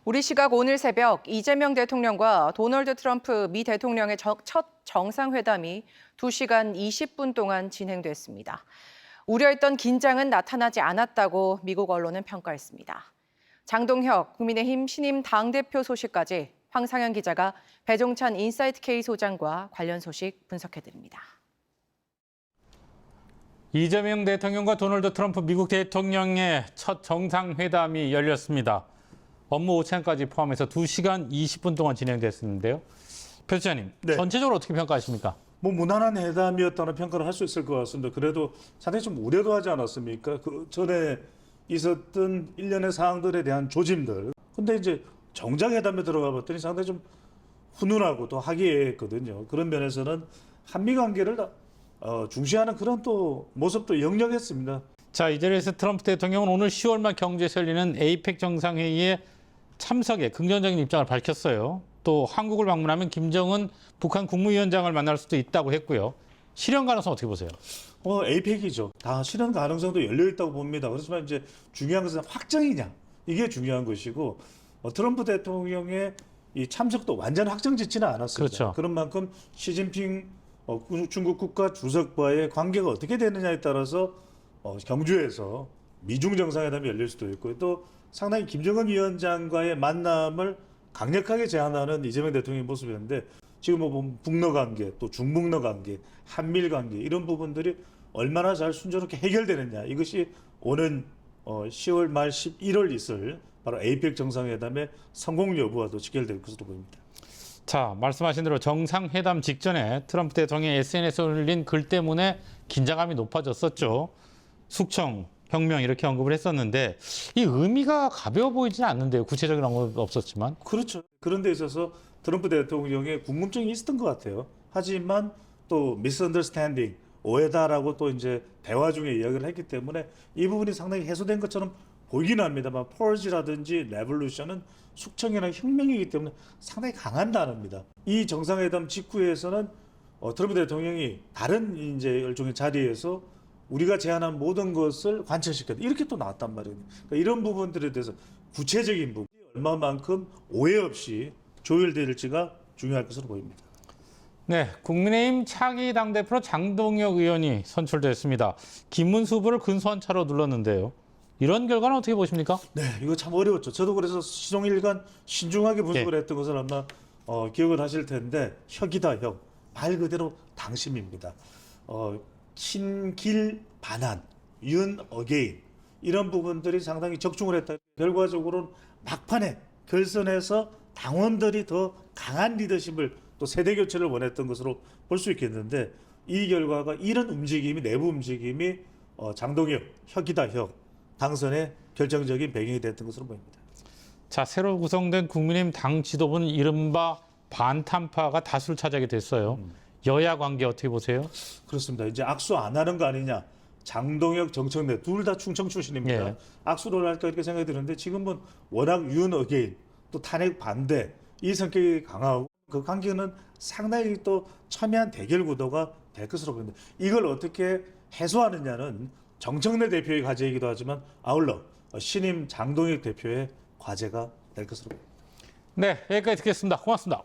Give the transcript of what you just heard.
우리 시각 오늘 새벽 이재명 대통령과 도널드 트럼프 미 대통령의 첫 정상회담이 2시간 20분 동안 진행됐습니다. 우려했던 긴장은 나타나지 않았다고 미국 언론은 평가했습니다. 장동혁 국민의힘 신임 당대표 소식까지 황상현 기자가 배종찬 인사이트 K 소장과 관련 소식 분석해드립니다. 이재명 대통령과 도널드 트럼프 미국 대통령의 첫 정상회담이 열렸습니다. 업무 오찬까지 포함해서 2시간 20분 동안 진행됐었는데요. 표지자님, 네. 전체적으로 어떻게 평가하십니까? 무난한 회담이었다는 평가를 할 수 있을 것 같습니다. 그래도 상당히 좀 우려도 하지 않았습니까? 그 전에 있었던 일련의 사항들에 대한 조짐들. 근데 이제 정작 회담에 들어가 봤더니 상당히 좀 훈훈하고 또 화기애애했거든요. 그런 면에서는 한미 관계를 중시하는 그런 또 모습도 역력했습니다. 자, 이 자리에서 트럼프 대통령은 오늘 10월 말 경주에서 열리는 에이펙 정상회의에 참석에 긍정적인 입장을 밝혔어요. 또 한국을 방문하면 김정은 북한 국무위원장을 만날 수도 있다고 했고요. 실현 가능성 어떻게 보세요? 에이펙이죠. 다 실현 가능성도 열려 있다고 봅니다. 그렇지만 이제 중요한 것은 확정이냐, 이게 중요한 것이고 트럼프 대통령의 이 참석도 완전 확정짓지는 않았습니다. 그렇죠. 그런 만큼 시진핑 중국 국가 주석과의 관계가 어떻게 되느냐에 따라서 경주에서 미중 정상회담이 열릴 수도 있고 또 상당히 김정은 위원장과의 만남을 강력하게 제안하는 이재명 대통령의 모습이었는데 지금 뭐 보면 북러 관계, 또 중북러 관계, 한밀 관계 이런 부분들이 얼마나 잘 순조롭게 해결되느냐 이것이 오는 10월 말 11월 있을 바로 에이펙 정상회담의 성공 여부와도 직결될 것으로 보입니다. 자, 말씀하신 대로 정상회담 직전에 트럼프 대통령이 SNS에 올린 글 때문에 긴장감이 높아졌었죠. 숙청, 혁명 이렇게 언급을 했었는데 이 의미가 가벼워 보이지는 않는데요. 구체적인 언급은 없었지만. 그렇죠. 그런 데 있어서 트럼프 대통령의 궁금증이 있었던 것 같아요. 하지만 또 미스언더스탠딩, 오해다라고 또 이제 대화 중에 이야기를 했기 때문에 이 부분이 상당히 해소된 것처럼 보이긴 합니다만 펄지라든지 레볼루션은 숙청이나 혁명이기 때문에 상당히 강한 단어입니다. 이 정상회담 직후에서는 트럼프 대통령이 다른 이제 일종의 자리에서 우리가 제안한 모든 것을 관철시켰다. 이렇게 또 나왔단 말이에요. 그러니까 이런 부분들에 대해서 구체적인 부분, 얼마만큼 오해 없이 조율될지가 중요할 것으로 보입니다. 네, 국민의힘 차기 당대표로 장동혁 의원이 선출됐습니다. 김문수 후보를 근소한 차로 눌렀는데요. 이런 결과는 어떻게 보십니까? 네, 이거 참 어려웠죠. 저도 그래서 시종일관 신중하게 분석을 했던 것을 아마 기억을 하실 텐데 혁이다 혁. 말 그대로 당심입니다. 친길 반한, 윤 어게인 이런 부분들이 상당히 적중을 했다. 결과적으로는 막판에 결선에서 당원들이 더 강한 리더십을 또 세대 교체를 원했던 것으로 볼 수 있겠는데 이 결과가 이런 움직임이 내부 움직임이 장동혁, 혁이다 혁 당선의 결정적인 배경이 됐던 것으로 보입니다. 자, 새로 구성된 국민의힘 당 지도부는 이른바 반탄파가 다수를 차지하게 됐어요. 여야 관계 어떻게 보세요? 그렇습니다. 이제 악수 안 하는 거 아니냐. 장동혁, 정청래 둘 다 충청 출신입니다. 예. 악수를 할까 이렇게 생각이 드는데 지금은 워낙 윤 어게인 또 탄핵 반대 이 성격이 강하고 그 관계는 상당히 또 첨예한 대결 구도가 될 것으로 보입니다. 이걸 어떻게 해소하느냐는 정청래 대표의 과제이기도 하지만 아울러 신임 장동혁 대표의 과제가 될 것으로 보입니다. 네, 여기까지 듣겠습니다. 고맙습니다.